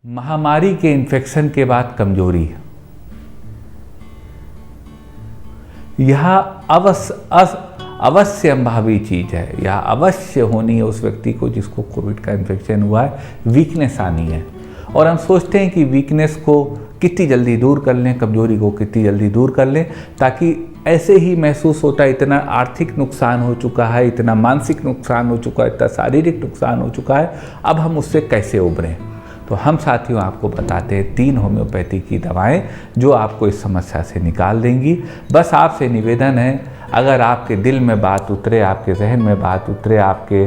महामारी के इन्फेक्शन के बाद कमजोरी, यह अवश्य संभावी चीज़ है। यह अवश्य होनी है उस व्यक्ति को जिसको कोविड का इन्फेक्शन हुआ है। वीकनेस आनी है और हम सोचते हैं कि वीकनेस को कितनी जल्दी दूर कर लें, कमजोरी को कितनी जल्दी दूर कर लें, ताकि ऐसे ही महसूस होता है इतना आर्थिक नुकसान हो चुका है, इतना मानसिक नुकसान हो चुका है, इतना शारीरिक नुकसान हो चुका है, अब हम उससे कैसे उभरें। तो हम साथियों आपको बताते हैं 3 होम्योपैथी की दवाएं जो आपको इस समस्या से निकाल देंगी। बस आपसे निवेदन है, अगर आपके दिल में बात उतरे, आपके जहन में बात उतरे, आपके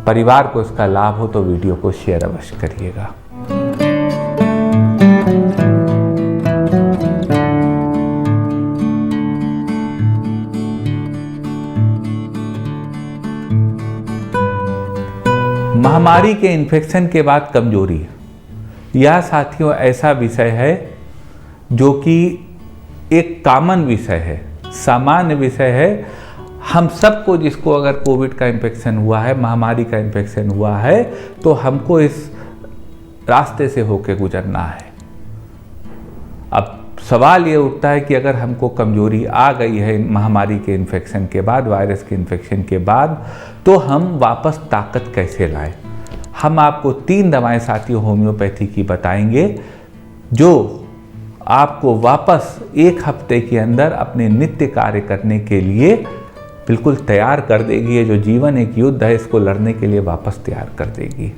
परिवार को इसका लाभ हो तो वीडियो को शेयर अवश्य करिएगा। महामारी के इन्फेक्शन के बाद कमजोरी, यह साथियों ऐसा विषय है जो कि एक कॉमन विषय है, सामान्य विषय है। हम सबको, जिसको अगर कोविड का इन्फेक्शन हुआ है, महामारी का इन्फेक्शन हुआ है, तो हमको इस रास्ते से होके गुजरना है। अब सवाल ये उठता है कि अगर हमको कमजोरी आ गई है महामारी के इन्फेक्शन के बाद, वायरस के इन्फेक्शन के बाद, तो हम वापस ताकत कैसे लाएं। हम आपको 3 दवाएं साथियों होम्योपैथी की बताएंगे जो आपको वापस 1 हफ्ते के अंदर अपने नित्य कार्य करने के लिए बिल्कुल तैयार कर देगी। ये जो जीवन एक युद्ध है, इसको लड़ने के लिए वापस तैयार कर देगी।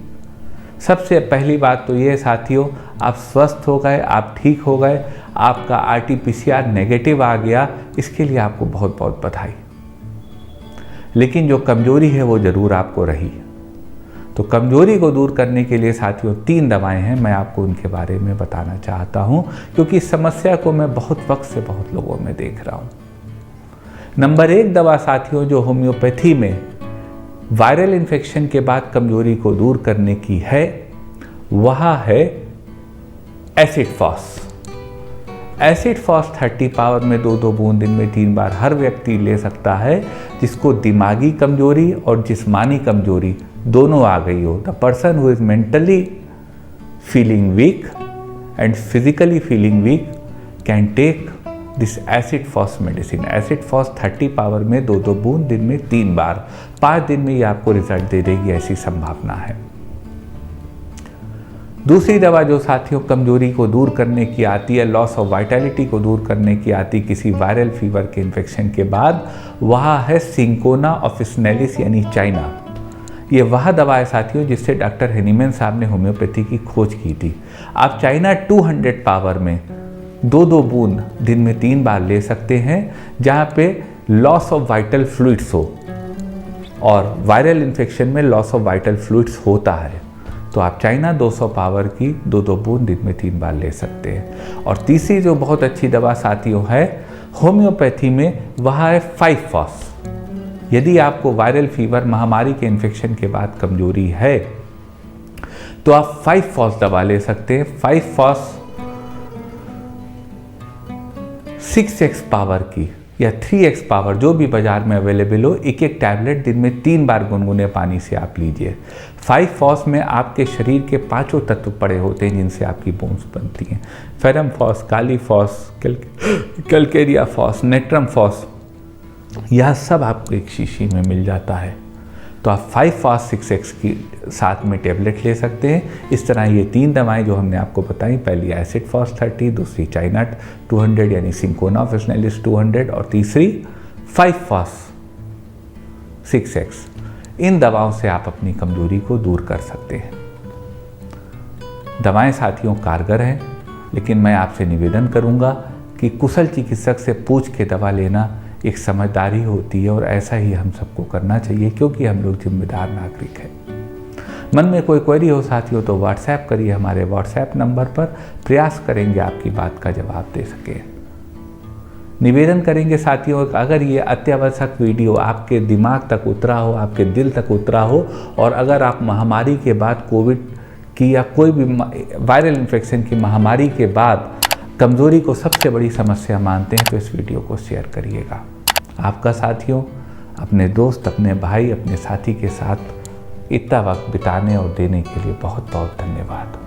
सबसे पहली बात तो ये साथियों, आप स्वस्थ हो गए, आप ठीक हो गए, आपका RT-PCR नेगेटिव आ गया, इसके लिए आपको बहुत बहुत बधाई। लेकिन जो कमजोरी है वो ज़रूर आपको रही। तो कमजोरी को दूर करने के लिए साथियों 3 दवाएं हैं, मैं आपको उनके बारे में बताना चाहता हूं, क्योंकि इस समस्या को मैं बहुत वक्त से बहुत लोगों में देख रहा हूं। नंबर 1 दवा साथियों जो होम्योपैथी में वायरल इन्फेक्शन के बाद कमजोरी को दूर करने की है, वह है acid phos. Acid phos 30 power में 2-2 बूंद दिन में 3 बार हर व्यक्ति ले सकता है जिसको दिमागी कमजोरी और जिस्मानी कमजोरी दोनों आ गई हो। The person who is mentally feeling weak and physically feeling weak can take this acid phos medicine. Acid phos 30 power में 2-2 बूंद दिन में 3 बार, 5 दिन में ये आपको रिजल्ट दे देगी, ऐसी संभावना है। दूसरी दवा जो साथियों कमजोरी को दूर करने की आती है, लॉस ऑफ वाइटैलिटी को दूर करने की आती किसी वायरल फीवर के इन्फेक्शन के बाद, वह है सिंकोना ऑफिसिनेलिस यानी चाइना। ये वह दवा है साथियों जिससे डॉक्टर हेनीमैन साहब ने होम्योपैथी की खोज की थी। आप चाइना 200 पावर में 2-2 बूंद दिन में 3 बार ले सकते हैं, जहाँ पे लॉस ऑफ वाइटल फ्लूइड्स हो, और वायरल इन्फेक्शन में लॉस ऑफ वाइटल फ्लूइड्स होता है, तो आप चाइना 200 पावर की 2-2 बूंद दिन में 3 बार ले सकते हैं। और तीसरी जो बहुत अच्छी दवा साथियों है होम्योपैथी में, वह है 5 फॉस। यदि आपको वायरल फीवर महामारी के इन्फेक्शन के बाद कमजोरी है तो आप 5 फॉस दवा ले सकते हैं। 5 फॉस 6x पावर की या 3x पावर जो भी बाजार में अवेलेबल हो, एक टैबलेट दिन में 3 बार गुनगुने पानी से आप लीजिए। 5 फॉस में आपके शरीर के 5 तत्व पड़े होते हैं जिनसे आपकी बोन्स बनती हैं। Ferrum phos, kali phos, calcarea phos, natrum phos, यह सब आपको एक शीशी में मिल जाता है। तो आप 5 फॉस 6x की साथ में टेबलेट ले सकते हैं। इस तरह ये 3 दवाएं जो हमने आपको बताई, पहली एसिड फॉस 30, दूसरी चाइना 200 यानी सिंकोना ऑफिसिनेलिस 200, और तीसरी 5 फॉस 6x। इन दवाओं से आप अपनी कमजोरी को दूर कर सकते हैं। दवाएं साथियों कारगर हैं, लेकिन मैं आपसे निवेदन करूंगा कि कुशल चिकित्सक से पूछ के दवा लेना एक समझदारी होती है, और ऐसा ही हम सबको करना चाहिए, क्योंकि हम लोग जिम्मेदार नागरिक हैं। मन में कोई क्वेरी हो साथियों तो व्हाट्सएप करिए हमारे व्हाट्सएप नंबर पर, प्रयास करेंगे आपकी बात का जवाब दे सकें। निवेदन करेंगे साथियों, अगर ये अत्यावश्यक वीडियो आपके दिमाग तक उतरा हो, आपके दिल तक उतरा हो, और अगर आप महामारी के बाद कोविड की या कोई भी वायरल इन्फेक्शन की महामारी के बाद कमजोरी को सबसे बड़ी समस्या मानते हैं, तो इस वीडियो को शेयर करिएगा। आपका साथियों अपने दोस्त, अपने भाई, अपने साथी के साथ इतना वक्त बिताने और देने के लिए बहुत बहुत धन्यवाद।